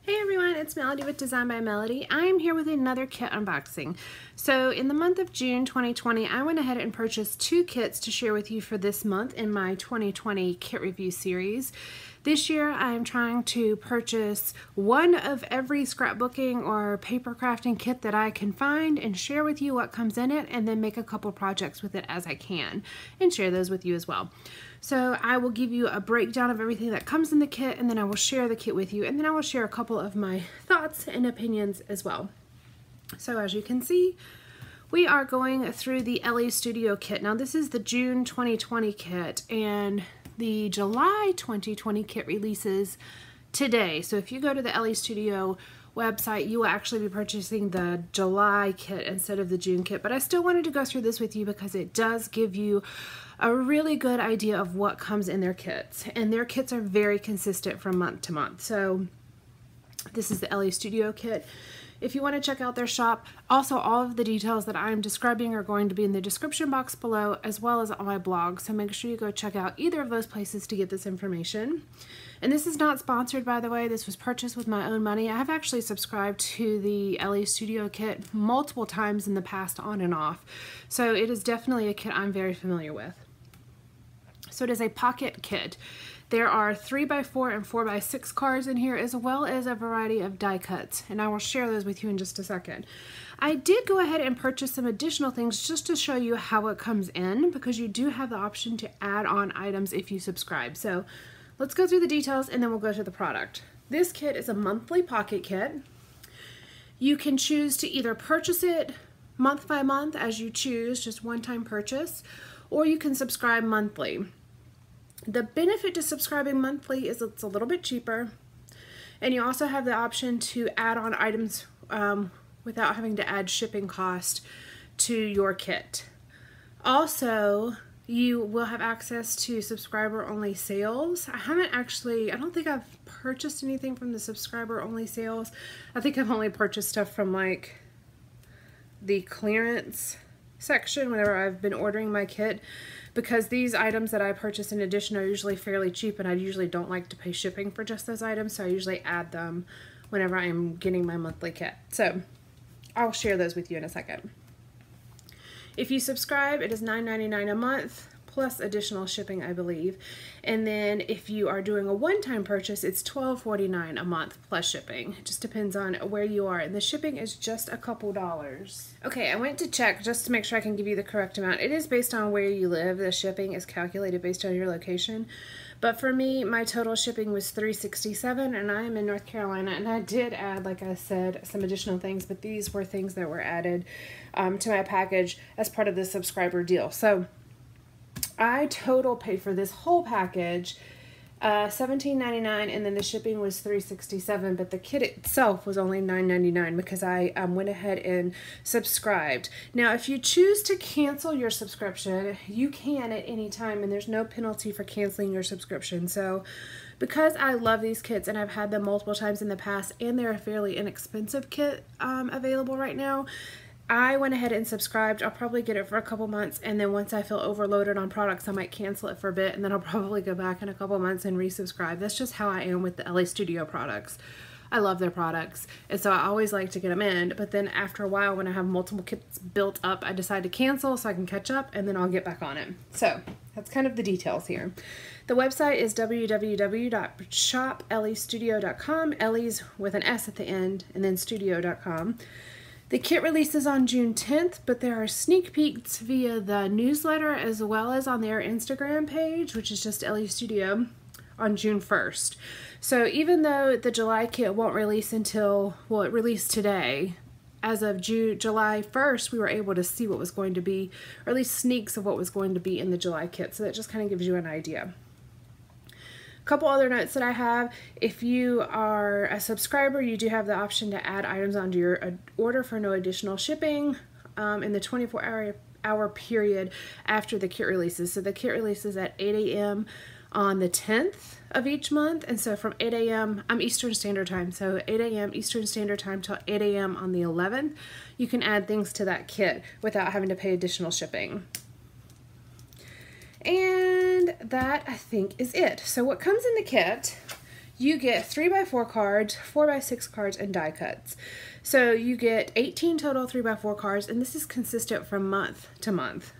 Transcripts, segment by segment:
Hey everyone, it's Melody with Design by Melody. I'm here with another kit unboxing. So in the month of June 2020, I went ahead and purchased 2 kits to share with you for this month in my 2020 kit review series. This year I'm trying to purchase one of every scrapbooking or paper crafting kit that I can find and share with you what comes in it, and then make a couple projects with it as I can and share those with you as well. So I will give you a breakdown of everything that comes in the kit, and then I will share the kit with you, and then I will share a couple of my thoughts and opinions as well. So as you can see, we are going through the Elle Studio kit. Now this is the June 2020 kit, and the July 2020 kit releases today. So if you go to the Elle Studio website, you will actually be purchasing the July kit instead of the June kit. But I still wanted to go through this with you because it does give you a really good idea of what comes in their kits. And their kits are very consistent from month to month. So this is the Elle Studio kit. If you want to check out their shop, also all of the details that I'm describing are going to be in the description box below, as well as on my blog. So make sure you go check out either of those places to get this information. And this is not sponsored, by the way. This was purchased with my own money. I have actually subscribed to the Elle Studio kit multiple times in the past, on and off. So it is definitely a kit I'm very familiar with. So it is a pocket kit. There are 3x4 and 4x6 cards in here, as well as a variety of die cuts, and I will share those with you in just a second. I did go ahead and purchase some additional things just to show you how it comes in, because you do have the option to add on items if you subscribe. So let's go through the details and then we'll go to the product. This kit is a monthly pocket kit. You can choose to either purchase it month by month as you choose, just one-time purchase, or you can subscribe monthly. The benefit to subscribing monthly is it's a little bit cheaper, and you also have the option to add on items without having to add shipping cost to your kit. Also, you will have access to subscriber-only sales. I don't think I've purchased anything from the subscriber-only sales. I think I've only purchased stuff from like the clearance section whenever I've been ordering my kit, because these items that I purchase in addition are usually fairly cheap, and I usually don't like to pay shipping for just those items, so I usually add them whenever I'm getting my monthly kit. So I'll share those with you in a second. If you subscribe, it is $9.99 a month plus additional shipping, I believe. And then if you are doing a one-time purchase, it's $12.49 a month plus shipping. It just depends on where you are, and the shipping is just a couple dollars. Okay, I went to check just to make sure I can give you the correct amount. It is based on where you live. The shipping is calculated based on your location. But for me, my total shipping was $367, and I am in North Carolina, and I did add, like I said, some additional things, but these were things that were added to my package as part of the subscriber deal. So I total paid for this whole package $17.99, and then the shipping was $367, but the kit itself was only $9.99 because I went ahead and subscribed. Now, if you choose to cancel your subscription, you can at any time, and there's no penalty for canceling your subscription. So because I love these kits and I've had them multiple times in the past, and they're a fairly inexpensive kit available right now, I went ahead and subscribed. I'll probably get it for a couple months, and then once I feel overloaded on products, I might cancel it for a bit, and then I'll probably go back in a couple months and resubscribe. That's just how I am with the Elle Studio products. I love their products, and so I always like to get them in, but then after a while, when I have multiple kits built up, I decide to cancel so I can catch up, and then I'll get back on it. So that's kind of the details here. The website is www.shopellestudio.com. Elle's with an S at the end, and then studio.com. The kit releases on June 10th, but there are sneak peeks via the newsletter as well as on their Instagram page, which is just Elle Studio, on June 1st. So even though the July kit won't release until, well, it released today, as of July 1st, we were able to see what was going to be, or at least sneaks of what was going to be in the July kit. So that just kind of gives you an idea. Couple other notes that I have: if you are a subscriber, you do have the option to add items onto your order for no additional shipping in the 24-hour period after the kit releases. So the kit releases at 8 a.m. on the 10th of each month, and so from 8 a.m. I'm Eastern Standard Time, so 8 a.m. Eastern Standard Time till 8 a.m. on the 11th, you can add things to that kit without having to pay additional shipping. And that, I think, is it. So what comes in the kit, you get 3x4 cards, 4x6 cards, and die cuts. So you get 18 total 3x4 cards, and this is consistent from month to month.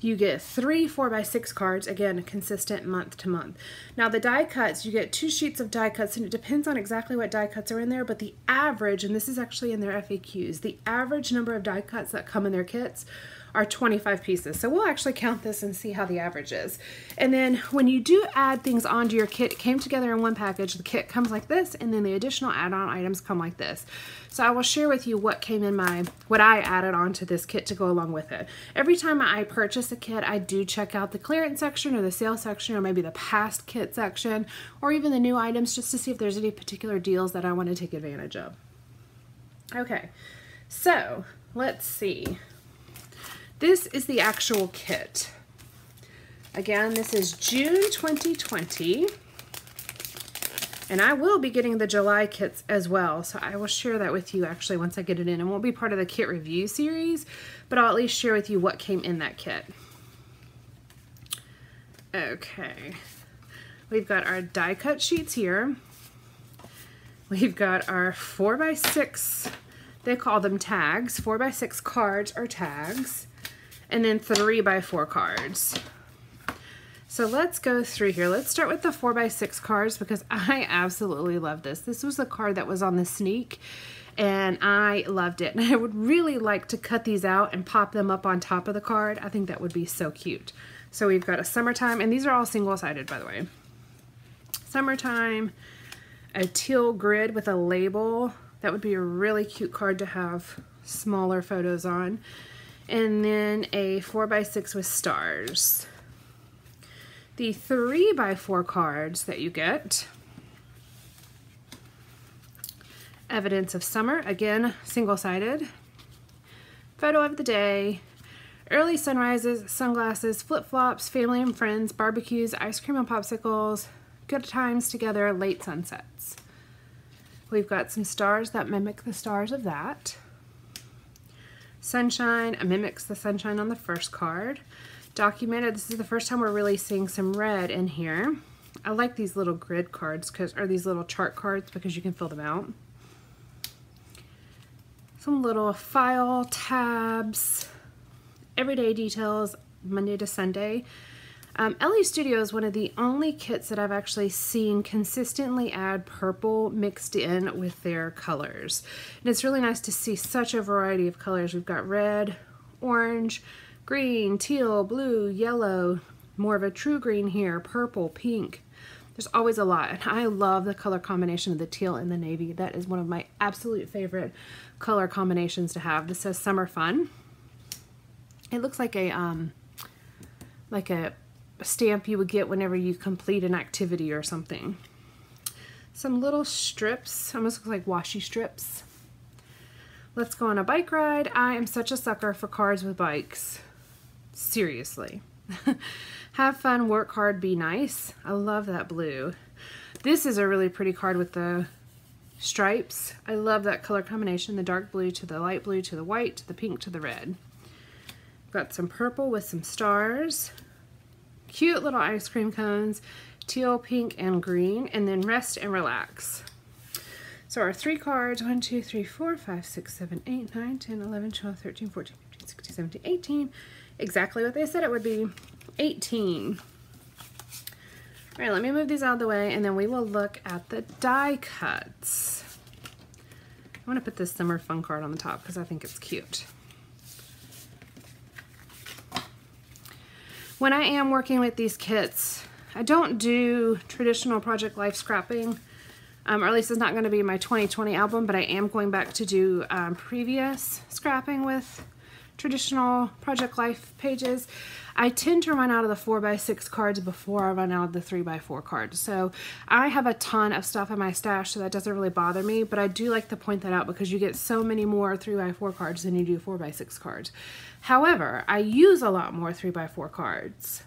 You get 3 4x6 cards, again, consistent month to month. Now the die cuts, you get 2 sheets of die cuts, and it depends on exactly what die cuts are in there, but the average, and this is actually in their FAQs, the average number of die cuts that come in their kits are 25 pieces. So we'll actually count this and see how the average is. And then when you do add things onto your kit, it came together in one package. The kit comes like this, and then the additional add-on items come like this. So I will share with you what came in what I added onto this kit to go along with it. Every time I purchase a kit, I do check out the clearance section or the sale section or maybe the past kit section or even the new items just to see if there's any particular deals that I want to take advantage of. Okay, so let's see. This is the actual kit. Again, this is June 2020, and I will be getting the July kits as well, so I will share that with you actually once I get it in. It won't be part of the kit review series, but I'll at least share with you what came in that kit. Okay, we've got our die cut sheets here. We've got our 4x6, they call them tags, 4x6 cards or tags, and then 3x4 cards. So let's go through here. Let's start with the 4x6 cards because I absolutely love this. This was the card that was on the sneak and I loved it. And I would really like to cut these out and pop them up on top of the card. I think that would be so cute. So we've got a summertime, and these are all single-sided, by the way. Summertime, a teal grid with a label. That would be a really cute card to have smaller photos on. And then a 4x6 with stars. The 3x4 cards that you get, evidence of summer, again, single-sided. Photo of the day, early sunrises, sunglasses, flip-flops, family and friends, barbecues, ice cream and popsicles, good times together, late sunsets. We've got some stars that mimic the stars of that. Sunshine mimics the sunshine on the first card. Documented, this is the first time we're really seeing some red in here. I like these little grid cards, or these little chart cards, because you can fill them out. Some little file tabs, everyday details, Monday to Sunday. Elle Studio is one of the only kits that I've actually seen consistently add purple mixed in with their colors. And it's really nice to see such a variety of colors. We've got red, orange, green, teal, blue, yellow, more of a true green here, purple, pink. There's always a lot, and I love the color combination of the teal and the navy. That is one of my absolute favorite color combinations to have. This says Summer Fun. It looks like a stamp you would get whenever you complete an activity or something. Some little strips, almost look like washi strips. Let's go on a bike ride. I am such a sucker for cards with bikes. Seriously. Have fun, work hard, be nice. I love that blue. This is a really pretty card with the stripes. I love that color combination, the dark blue to the light blue to the white to the pink to the red. Got some purple with some stars. Cute little ice cream cones, teal, pink, and green, and then rest and relax. So our 3 cards, 1, 2, 3, 4, 5, 6, 7, 8, 9, 10, 11, 12, 13, 14, 15, 16, 17, 18. Exactly what they said it would be, 18. All right, let me move these out of the way, and then we will look at the die cuts. I want to put this Summer Fun card on the top because I think it's cute. When I am working with these kits, I don't do traditional Project Life scrapping, or at least it's not going to be my 2020 album, but I am going back to do previous scrapping with traditional Project Life pages. I tend to run out of the 4x6 cards before I run out of the 3x4 cards. So I have a ton of stuff in my stash, so that doesn't really bother me, but I do like to point that out because you get so many more 3x4 cards than you do 4x6 cards. However, I use a lot more 3x4 cards.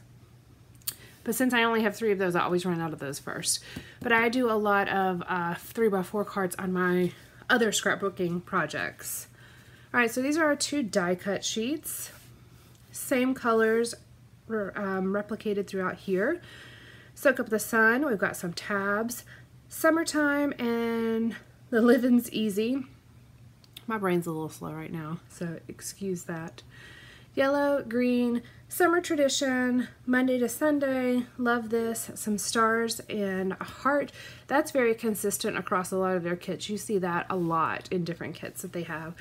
But since I only have 3 of those, I always run out of those first. But I do a lot of 3x4 cards on my other scrapbooking projects. All right, so these are our 2 die cut sheets. Same colors replicated throughout here. Soak Up the Sun, we've got some tabs. Summertime and The Living's Easy. My brain's a little slow right now, so excuse that. Yellow, green, Summer Tradition, Monday to Sunday, Love This, some stars and a heart. That's very consistent across a lot of their kits. You see that a lot in different kits that they have.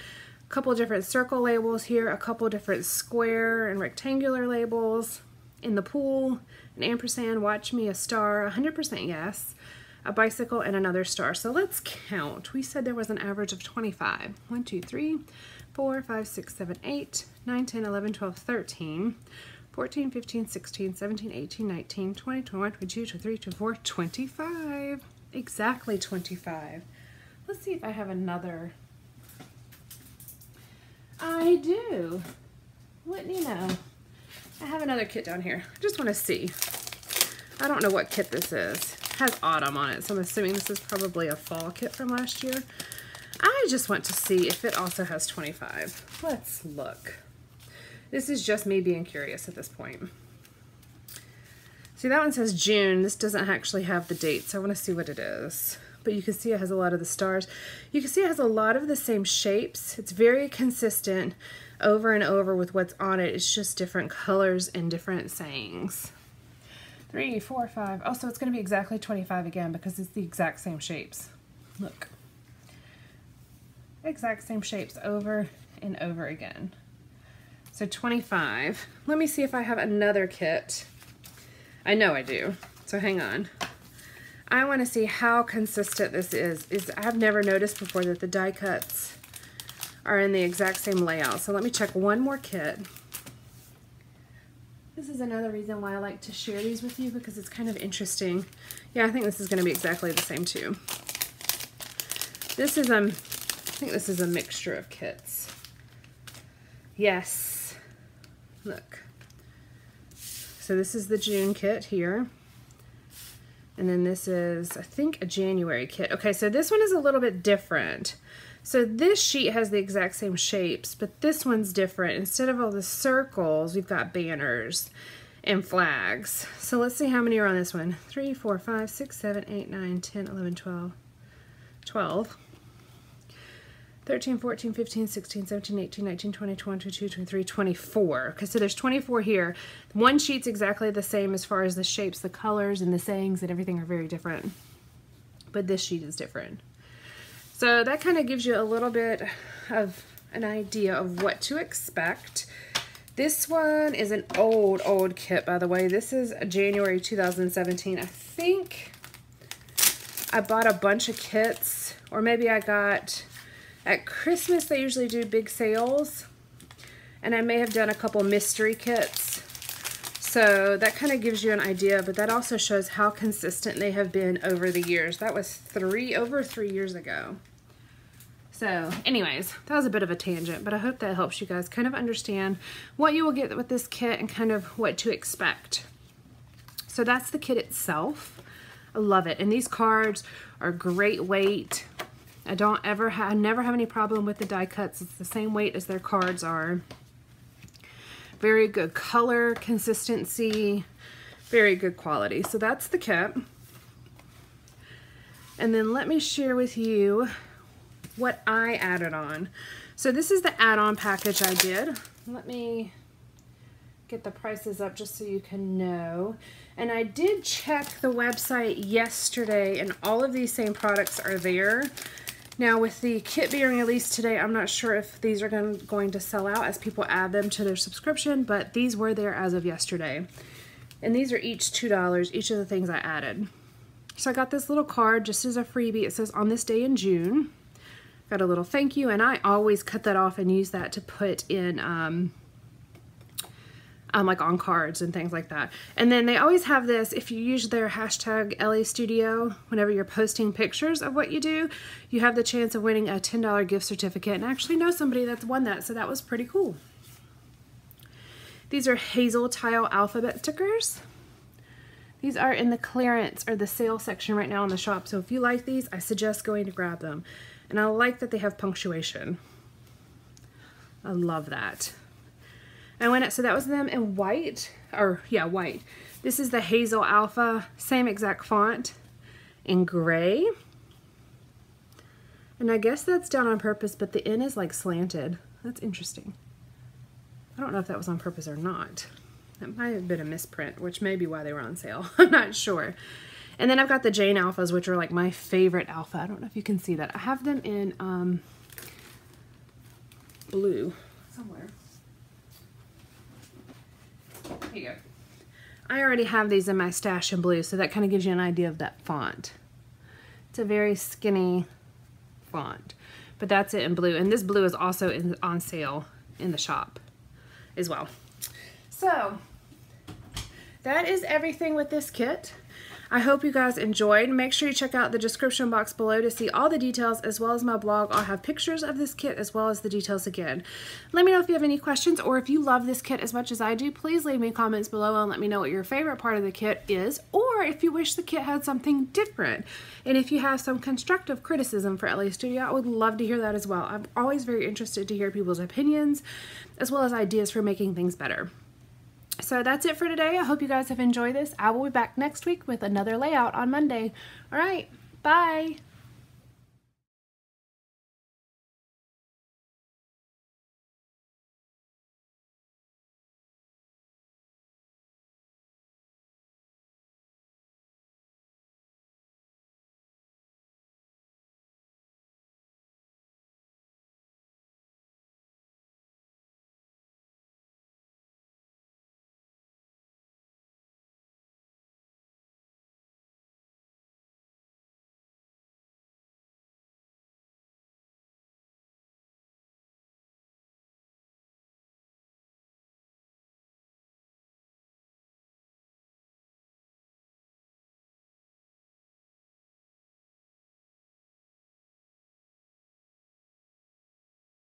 A couple different circle labels here, a couple different square and rectangular labels. In the pool, an ampersand, watch me, a star, 100% yes, a bicycle, and another star. So let's count. We said there was an average of 25. 1, 2, 3, 4, 5, 6, 7, 8, 9, 10, 11, 12, 13, 14, 15, 16, 17, 18, 19, 20, 21, 22, 23, 24, 25. Exactly 25. Let's see if I have another. I do. Wouldn't you know? I have another kit down here. I just want to see. I don't know what kit this is. It has autumn on it, so I'm assuming this is probably a fall kit from last year. I just want to see if it also has 25. Let's look. This is just me being curious at this point. See, that one says June. This doesn't actually have the date, so I want to see what it is. But you can see it has a lot of the stars. You can see it has a lot of the same shapes. It's very consistent over and over with what's on it. It's just different colors and different sayings. 3, 4, 5. Oh, so it's going to be exactly 25 again because it's the exact same shapes. Look. Exact same shapes over and over again. So 25. Let me see if I have another kit. I know I do. So hang on. I want to see how consistent this is. I've never noticed before that the die cuts are in the exact same layout. So let me check one more kit. This is another reason why I like to share these with you because it's kind of interesting. Yeah, I think this is going to be exactly the same too. This is I think this is a mixture of kits. Yes. Look. So this is the June kit here. And then this is, I think, a January kit. Okay, so this one is a little bit different. So this sheet has the exact same shapes, but this one's different. Instead of all the circles, we've got banners and flags. So let's see how many are on this one. 3, 4, 5, 6, 7, 8, 9, 10, 11, 12. 12. 13, 14, 15, 16, 17, 18, 19, 20, 21, 22, 23, 24. Okay, so there's 24 here. One sheet's exactly the same as far as the shapes, the colors, and the sayings and everything are very different. But this sheet is different. So that kind of gives you a little bit of an idea of what to expect. This one is an old kit, by the way. This is January 2017. I think I bought a bunch of kits, or maybe I got, at Christmas they usually do big sales, and I may have done a couple mystery kits. So that kind of gives you an idea, but that also shows how consistent they have been over the years. That was over 3 years ago. So anyways, that was a bit of a tangent, but I hope that helps you guys kind of understand what you will get with this kit and kind of what to expect. So that's the kit itself. I love it. And these cards are great weight. I never have any problem with the die cuts. It's the same weight as their cards are. Very good color consistency, very good quality. So that's the kit. And then let me share with you what I added on. So this is the add-on package I did. Let me get the prices up just so you can know. And I did check the website yesterday and all of these same products are there. Now with the kit being released today, I'm not sure if these are going to sell out as people add them to their subscription, but these were there as of yesterday. And these are each $2, each of the things I added. So I got this little card just as a freebie. It says, on this day in June. Got a little thank you, and I always cut that off and use that to put in like on cards and things like that. And then they always have this, if you use their hashtag Elle Studio, whenever you're posting pictures of what you do, you have the chance of winning a $10 gift certificate, and I actually know somebody that's won that, so that was pretty cool. These are Hazel Tile alphabet stickers. These are in the clearance or the sale section right now in the shop, so if you like these, I suggest going to grab them. And I like that they have punctuation. I love that. So that was them in white, or yeah, white. This is the Hazel Alpha, same exact font in gray. And I guess that's done on purpose, but the N is like slanted. That's interesting. I don't know if that was on purpose or not. That might have been a misprint, which may be why they were on sale. I'm not sure. And then I've got the Jane Alphas, which are like my favorite alpha. I don't know if you can see that. I have them in blue somewhere. Here you go. I already have these in my stash in blue, so that kind of gives you an idea of that font. It's a very skinny font, but that's it in blue. And this blue is also on sale in the shop as well. So that is everything with this kit. I hope you guys enjoyed. Make sure you check out the description box below to see all the details, as well as my blog. I'll have pictures of this kit as well as the details again. Let me know if you have any questions, or if you love this kit as much as I do, please leave me comments below and let me know what your favorite part of the kit is, or if you wish the kit had something different. And if you have some constructive criticism for Elle Studio, I would love to hear that as well. I'm always very interested to hear people's opinions, as well as ideas for making things better. So that's it for today. I hope you guys have enjoyed this. I will be back next week with another layout on Monday. All right, bye.